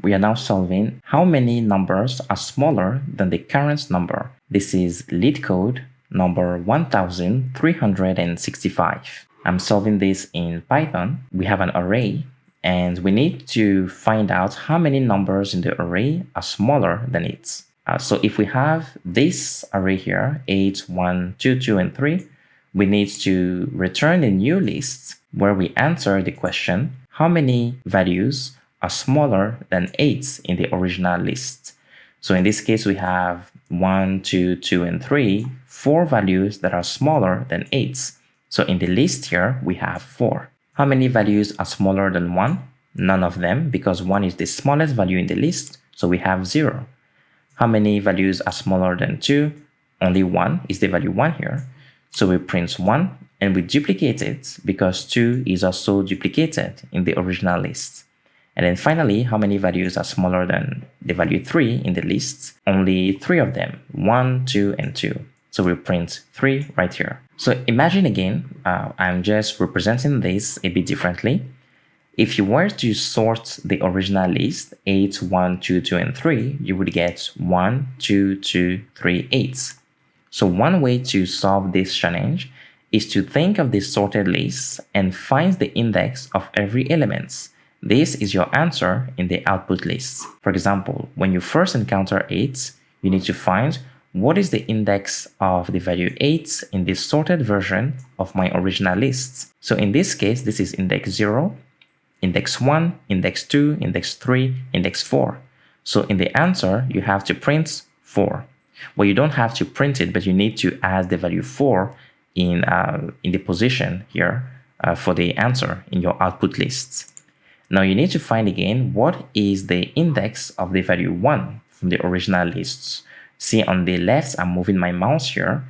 We are now solving how many numbers are smaller than the current number. This is Leetcode number 1365. I'm solving this in Python. We have an array and we need to find out how many numbers in the array are smaller than it. So if we have this array here, 8, 1, 2, 2, and 3, we need to return a new list where we answer the question, how many values are smaller than 8 in the original list? So in this case, we have 1, 2, 2, and 3, 4 values that are smaller than 8. So in the list here, we have 4. How many values are smaller than 1? None of them, because 1 is the smallest value in the list, so we have 0. How many values are smaller than 2? Only 1 is the value 1 here. So we print 1 and we duplicate it because 2 is also duplicated in the original list. And then finally, how many values are smaller than the value 3 in the list? Only 3 of them, 1, 2, and 2. So we print 3 right here. So imagine again, I'm just representing this a bit differently. If you were to sort the original list, 8, 1, 2, 2, and 3, you would get 1, 2, 2, 3, 8. So one way to solve this challenge is to think of the sorted list and find the index of every element. This is your answer in the output list. For example, when you first encounter 8, you need to find what is the index of the value 8 in the sorted version of my original list. So in this case, this is index 0, index 1, index 2, index 3, index 4. So in the answer, you have to print 4. Well, you don't have to print it, but you need to add the value 4 in the position here for the answer in your output lists. Now you need to find again what is the index of the value 1 from the original lists. See on the left, I'm moving my mouse here.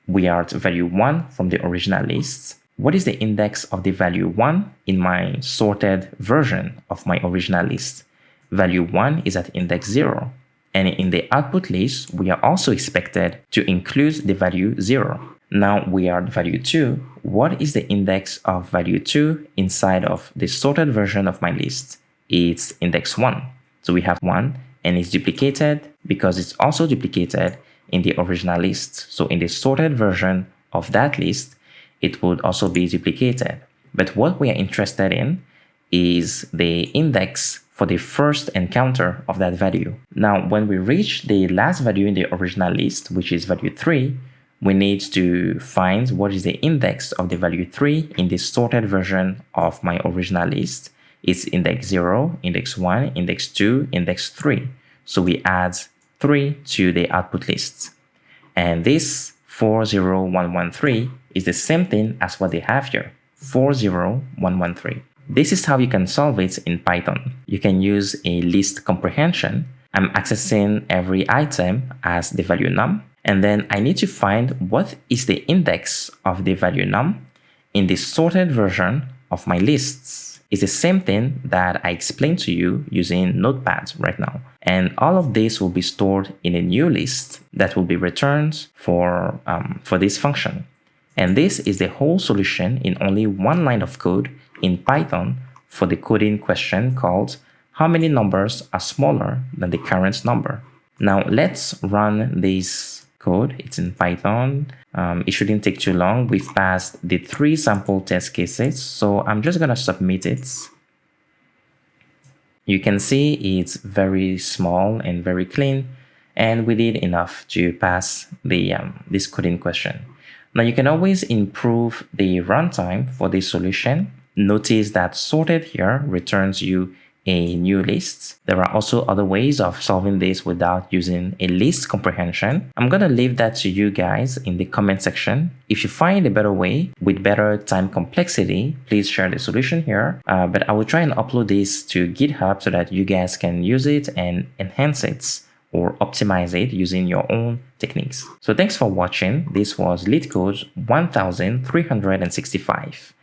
We are at value 1 from the original list. What is the index of the value 1 in my sorted version of my original list? Value 1 is at index 0. And in the output list, we are also expected to include the value 0. Now we are at value 2. What is the index of value 2 inside of the sorted version of my list? It's index 1. So we have 1 and it's duplicated because it's also duplicated in the original list. So in the sorted version of that list, it would also be duplicated. But what we are interested in is the index for the first encounter of that value. Now, when we reach the last value in the original list, which is value 3, we need to find what is the index of the value 3 in the sorted version of my original list. It's index 0, index 1, index 2, index 3. So we add 3 to the output list. And this 40113 is the same thing as what they have here, 40113. This is how you can solve it in Python. You can use a list comprehension. I'm accessing every item as the value num, and then I need to find what is the index of the value num in the sorted version of my lists. It's the same thing that I explained to you using Notepad right now. And all of this will be stored in a new list that will be returned for this function. And this is the whole solution in only one line of code in Python for the coding question called how many numbers are smaller than the current number. Now let's run this code. It's in Python. It shouldn't take too long. We've passed the 3 sample test cases, so I'm just gonna submit it. You can see it's very small and very clean, and we did enough to pass the this coding question. Now you can always improve the runtime for this solution. Notice that sorted here returns you a new list. There are also other ways of solving this without using a list comprehension. I'm gonna leave that to you guys in the comment section. If you find a better way with better time complexity, please share the solution here. But I will try and upload this to GitHub so that you guys can use it and enhance it or optimize it using your own techniques. So thanks for watching. This was Leetcode 1365.